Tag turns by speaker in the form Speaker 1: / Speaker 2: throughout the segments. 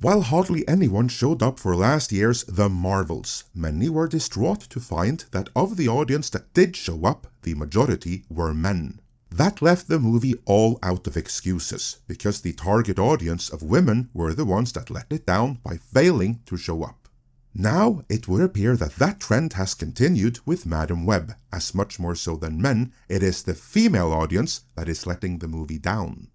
Speaker 1: While hardly anyone showed up for last year's The Marvels, many were distraught to find that of the audience that did show up, the majority were men. That left the movie all out of excuses, because the target audience of women were the ones that let it down by failing to show up. Now, it would appear that that trend has continued with Madam Web. As much more so than men, it is the female audience that is letting the movie down.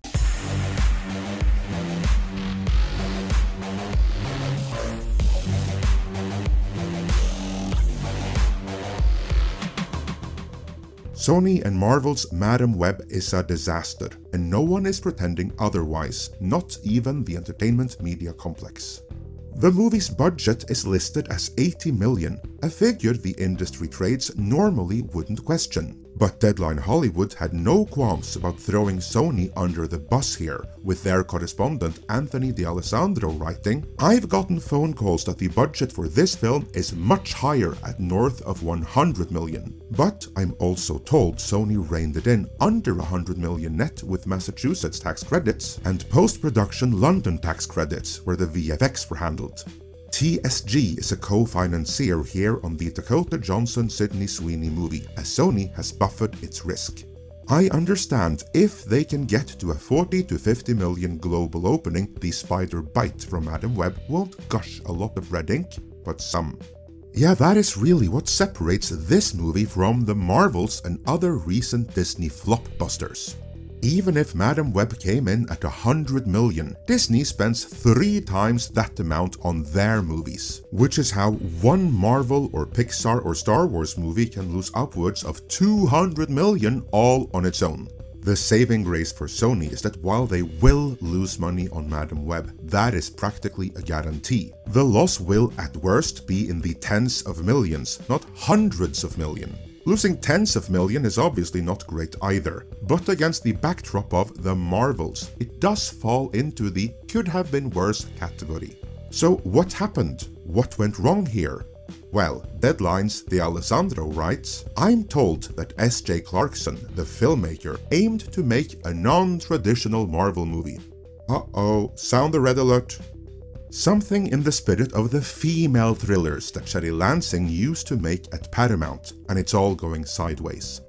Speaker 1: Sony and Marvel's Madam Web is a disaster, and no one is pretending otherwise, not even the entertainment media complex. The movie's budget is listed as $80 million, a figure the industry trades normally wouldn't question. But Deadline Hollywood had no qualms about throwing Sony under the bus here, with their correspondent Anthony D'Alessandro writing, "I've gotten phone calls that the budget for this film is much higher at north of $100 million. But I'm also told Sony reined it in under $100 million net with Massachusetts tax credits and post-production London tax credits where the VFX were handled." TSG is a co-financier here on the Dakota Johnson-Sydney Sweeny movie, as Sony has buffered its risk. I understand if they can get to a 40 to 50 million global opening, the spider bite from Madam Web won't gush a lot of red ink, but some. Yeah, that is really what separates this movie from the Marvels and other recent Disney flopbusters. Even if Madam Web came in at $100 million, Disney spends 3 times that amount on their movies, which is how one Marvel or Pixar or Star Wars movie can lose upwards of $200 million all on its own. The saving grace for Sony is that while they will lose money on Madam Web, that is practically a guarantee. The loss will at worst be in the tens of millions, not hundreds of millions. Losing tens of millions is obviously not great either, but against the backdrop of The Marvels, it does fall into the could have been worse category. So what happened? What went wrong here? Well, Deadline's D'Alessandro writes, "I'm told that S.J. Clarkson, the filmmaker, aimed to make a non-traditional Marvel movie." Uh-oh, sound the red alert. Something in the spirit of the female thrillers that Shelley Lansing used to make at Paramount, and it's all going sideways.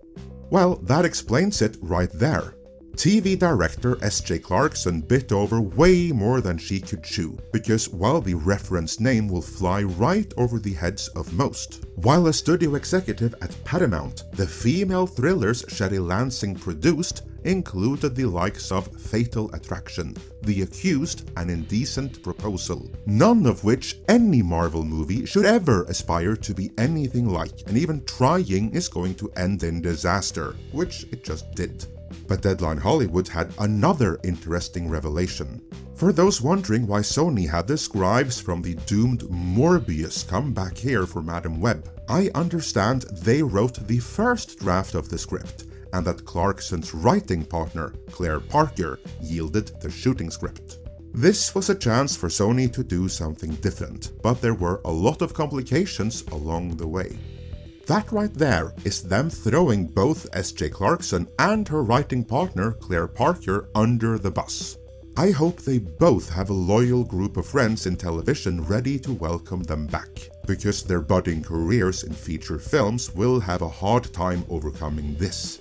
Speaker 1: Well, that explains it right there. TV director S.J. Clarkson bit over way more than she could chew, because while the reference name will fly right over the heads of most, while a studio executive at Paramount, the female thrillers Shelley Lansing produced included the likes of Fatal Attraction, The Accused, and Indecent Proposal, none of which any Marvel movie should ever aspire to be anything like, and even trying is going to end in disaster, which it just did. But Deadline Hollywood had another interesting revelation. For those wondering why Sony had the scribes from the doomed Morbius come back here for Madam Web, I understand they wrote the first draft of the script, and that Clarkson's writing partner, Claire Parker, yielded the shooting script. This was a chance for Sony to do something different, but there were a lot of complications along the way. That right there is them throwing both S.J. Clarkson and her writing partner, Claire Parker, under the bus. I hope they both have a loyal group of friends in television ready to welcome them back, because their budding careers in feature films will have a hard time overcoming this.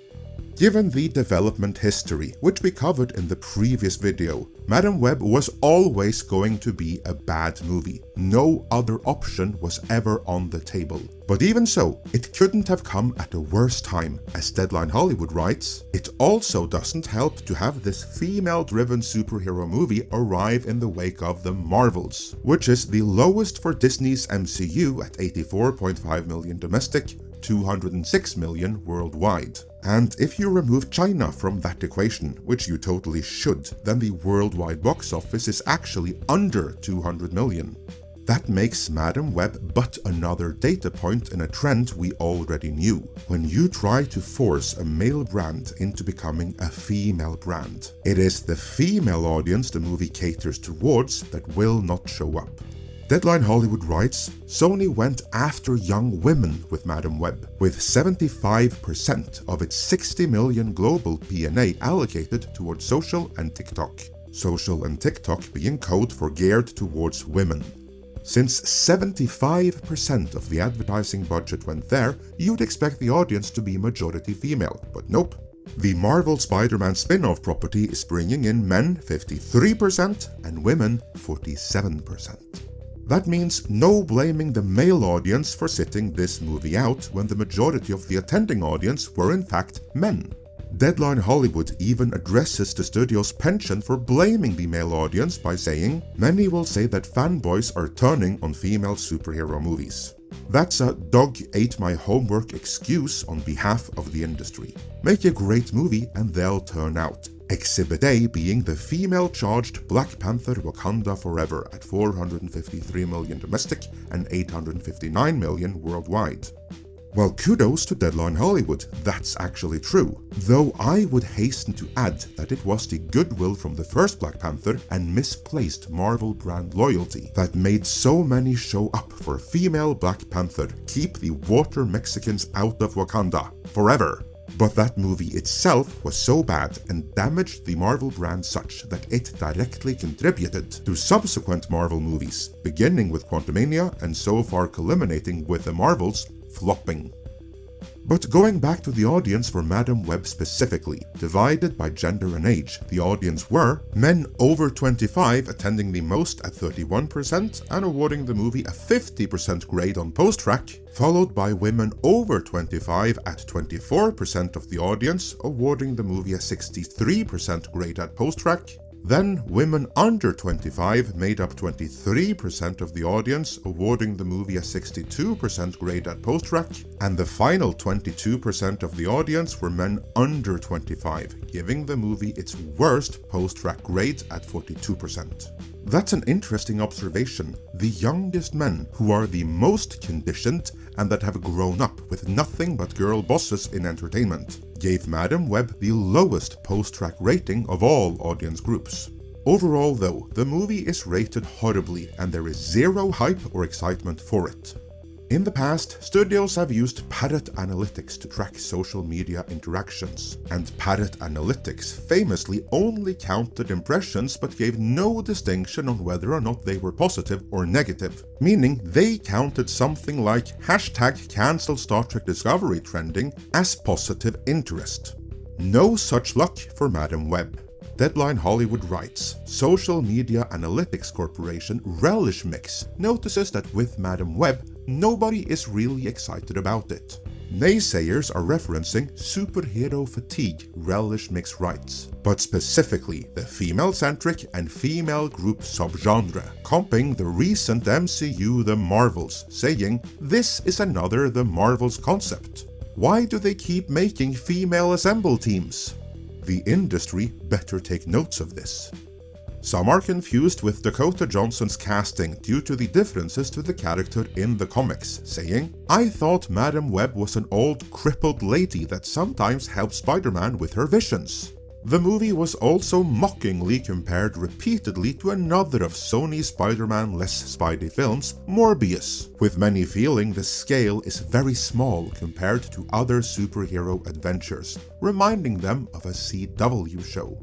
Speaker 1: Given the development history, which we covered in the previous video, Madam Web was always going to be a bad movie. No other option was ever on the table. But even so, it couldn't have come at a worse time. As Deadline Hollywood writes, it also doesn't help to have this female-driven superhero movie arrive in the wake of The Marvels, which is the lowest for Disney's MCU at $84.5 million domestic, $206 million worldwide. And if you remove China from that equation, which you totally should, then the worldwide box office is actually under $200 million. That makes Madam Web but another data point in a trend we already knew. When you try to force a male brand into becoming a female brand, it is the female audience the movie caters towards that will not show up. Deadline Hollywood writes, Sony went after young women with Madam Web, with 75% of its $60 million global P&A allocated towards social and TikTok. social and TikTok being code for geared towards women. Since 75% of the advertising budget went there, you'd expect the audience to be majority female, but nope. The Marvel Spider-Man spin-off property is bringing in men 53% and women 47%. That means no blaming the male audience for sitting this movie out when the majority of the attending audience were in fact men. Deadline Hollywood even addresses the studio's penchant for blaming the male audience by saying, "Many will say that fanboys are turning on female superhero movies." That's a dog ate my homework excuse on behalf of the industry. Make a great movie and they'll turn out. Exhibit A being the female-charged Black Panther Wakanda Forever at $453 million domestic and $859 million worldwide. Well, kudos to Deadline Hollywood, that's actually true. Though I would hasten to add that it was the goodwill from the first Black Panther and misplaced Marvel brand loyalty that made so many show up for female Black Panther. Keep the water Mexicans out of Wakanda, forever. But that movie itself was so bad and damaged the Marvel brand such that it directly contributed to subsequent Marvel movies, beginning with Quantumania and so far culminating with the Marvels flopping. But going back to the audience for Madam Web specifically, divided by gender and age, the audience were men over 25 attending the most at 31% and awarding the movie a 50% grade on post-track, followed by women over 25 at 24% of the audience, awarding the movie a 63% grade at post-track. Then, women under 25 made up 23% of the audience, awarding the movie a 62% grade at post-track, and the final 22% of the audience were men under 25, giving the movie its worst post-track grade at 42%. That's an interesting observation. The youngest men, who are the most conditioned and that have grown up with nothing but girl bosses in entertainment, gave Madam Web the lowest post-track rating of all audience groups. Overall though, the movie is rated horribly and there is zero hype or excitement for it. In the past, studios have used Parrot Analytics to track social media interactions, and Parrot Analytics famously only counted impressions but gave no distinction on whether or not they were positive or negative, meaning they counted something like #cancel Star Trek Discovery trending as positive interest. No such luck for Madam Web. Deadline Hollywood writes, Social Media Analytics Corporation Relish Mix notices that with Madam Web, nobody is really excited about it. Naysayers are referencing superhero fatigue, Relish Mix writes, but specifically the female-centric and female group subgenre, comping the recent MCU The Marvels, saying, this is another The Marvels concept. Why do they keep making female assemble teams? The industry better take notes of this. Some are confused with Dakota Johnson's casting due to the differences to the character in the comics, saying, I thought Madam Web was an old crippled lady that sometimes helped Spider-Man with her visions. The movie was also mockingly compared repeatedly to another of Sony's Spider-Man-less Spidey films, Morbius, with many feeling the scale is very small compared to other superhero adventures, reminding them of a CW show.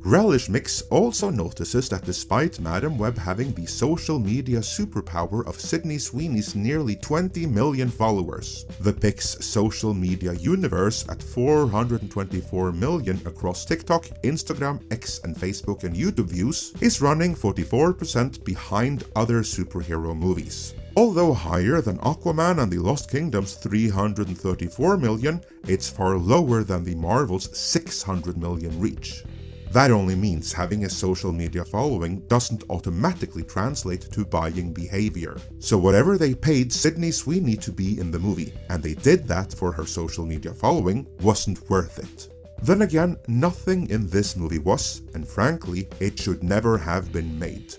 Speaker 1: Relish Mix also notices that despite Madam Web having the social media superpower of Sydney Sweeney's nearly 20 million followers, the PIC's social media universe at 424 million across TikTok, Instagram, X and Facebook and YouTube views is running 44% behind other superhero movies. Although higher than Aquaman and the Lost Kingdom's 334 million, it's far lower than the Marvel's 600 million reach. That only means having a social media following doesn't automatically translate to buying behavior. So whatever they paid Sydney Sweeney to be in the movie, and they did that for her social media following, wasn't worth it. Then again, nothing in this movie was, and frankly, it should never have been made.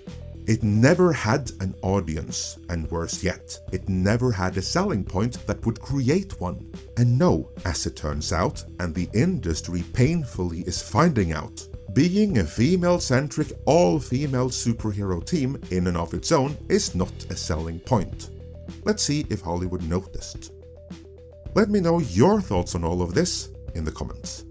Speaker 1: It never had an audience, and worse yet, it never had a selling point that would create one. And no, as it turns out, and the industry painfully is finding out, being a female-centric, all-female superhero team in and of its own is not a selling point. Let's see if Hollywood noticed. Let me know your thoughts on all of this in the comments.